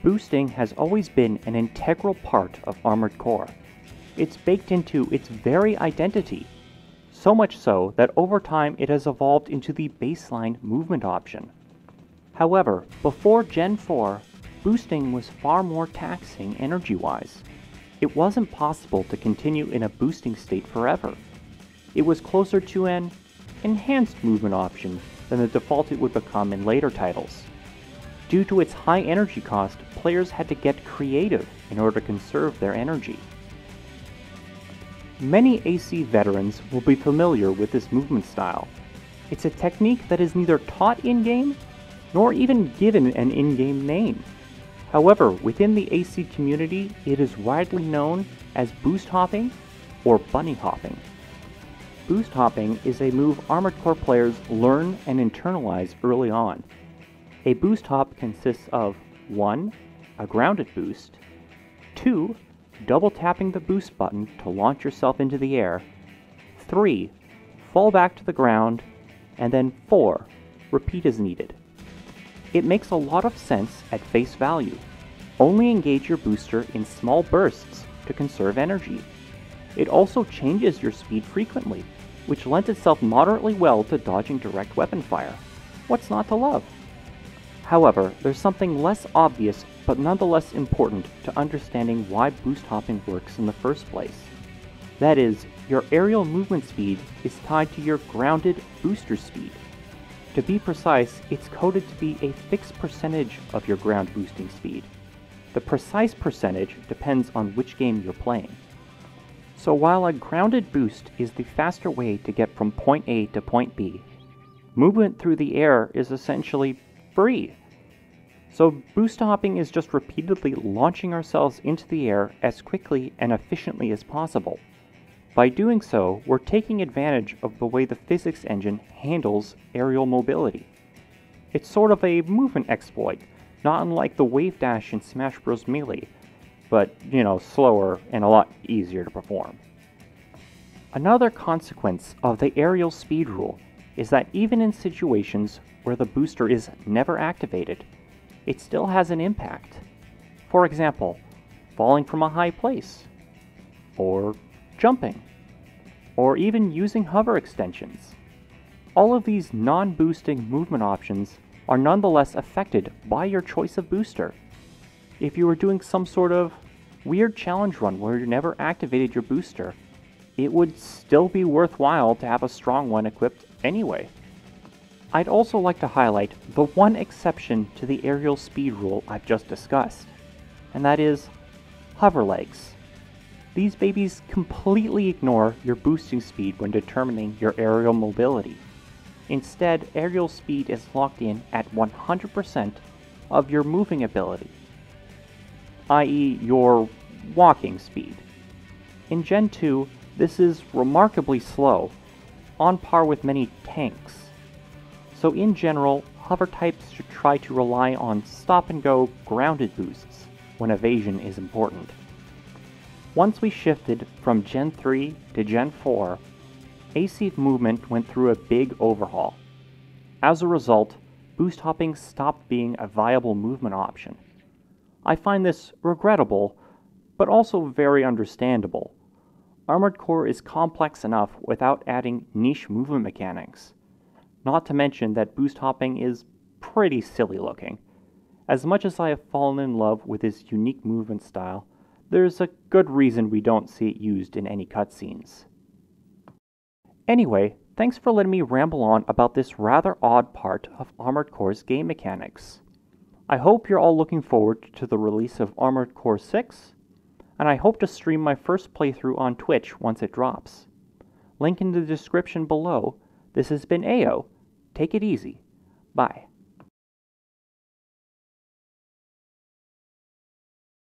Boosting has always been an integral part of Armored Core. It's baked into its very identity, so much so that over time it has evolved into the baseline movement option. However, before Gen 4, boosting was far more taxing energy-wise. It wasn't possible to continue in a boosting state forever. It was closer to an enhanced movement option than the default it would become in later titles. Due to its high energy cost, players had to get creative in order to conserve their energy. Many AC veterans will be familiar with this movement style. It's a technique that is neither taught in-game, nor even given an in-game name. However, within the AC community, it is widely known as boost hopping or bunny hopping. Boost hopping is a move Armored Core players learn and internalize early on. A boost hop consists of 1. A grounded boost, 2. Double tapping the boost button to launch yourself into the air, 3. Fall back to the ground, and then 4. Repeat as needed. It makes a lot of sense at face value. Only engage your booster in small bursts to conserve energy. It also changes your speed frequently, which lends itself moderately well to dodging direct weapon fire. What's not to love? However, there's something less obvious but nonetheless important to understanding why boost hopping works in the first place. That is, your aerial movement speed is tied to your grounded booster speed. To be precise, it's coded to be a fixed percentage of your ground boosting speed. The precise percentage depends on which game you're playing. So while a grounded boost is the faster way to get from point A to point B, movement through the air is essentially free. So boost hopping is just repeatedly launching ourselves into the air as quickly and efficiently as possible. By doing so, we're taking advantage of the way the physics engine handles aerial mobility. It's sort of a movement exploit, not unlike the wave dash in Smash Bros. Melee, but, slower and a lot easier to perform. Another consequence of the aerial speed rule is that even in situations where the booster is never activated, it still has an impact. For example, falling from a high place, or jumping, or even using hover extensions. All of these non-boosting movement options are nonetheless affected by your choice of booster. If you were doing some sort of weird challenge run where you never activated your booster, it would still be worthwhile to have a strong one equipped anyway. I'd also like to highlight the one exception to the aerial speed rule I've just discussed, and that is hover legs. These babies completely ignore your boosting speed when determining your aerial mobility. Instead, aerial speed is locked in at 100% of your moving ability, i.e. your walking speed. In Gen 2, this is remarkably slow, on par with many tanks. So in general, hover types should try to rely on stop-and-go grounded boosts when evasion is important. Once we shifted from Gen 3 to Gen 4, AC movement went through a big overhaul. As a result, boost hopping stopped being a viable movement option. I find this regrettable, but also very understandable. Armored Core is complex enough without adding niche movement mechanics. Not to mention that boost hopping is pretty silly looking. As much as I have fallen in love with this unique movement style, there's a good reason we don't see it used in any cutscenes. Anyway, thanks for letting me ramble on about this rather odd part of Armored Core's game mechanics. I hope you're all looking forward to the release of Armored Core 6, and I hope to stream my first playthrough on Twitch once it drops. Link in the description below. This has been AO. Take it easy. Bye.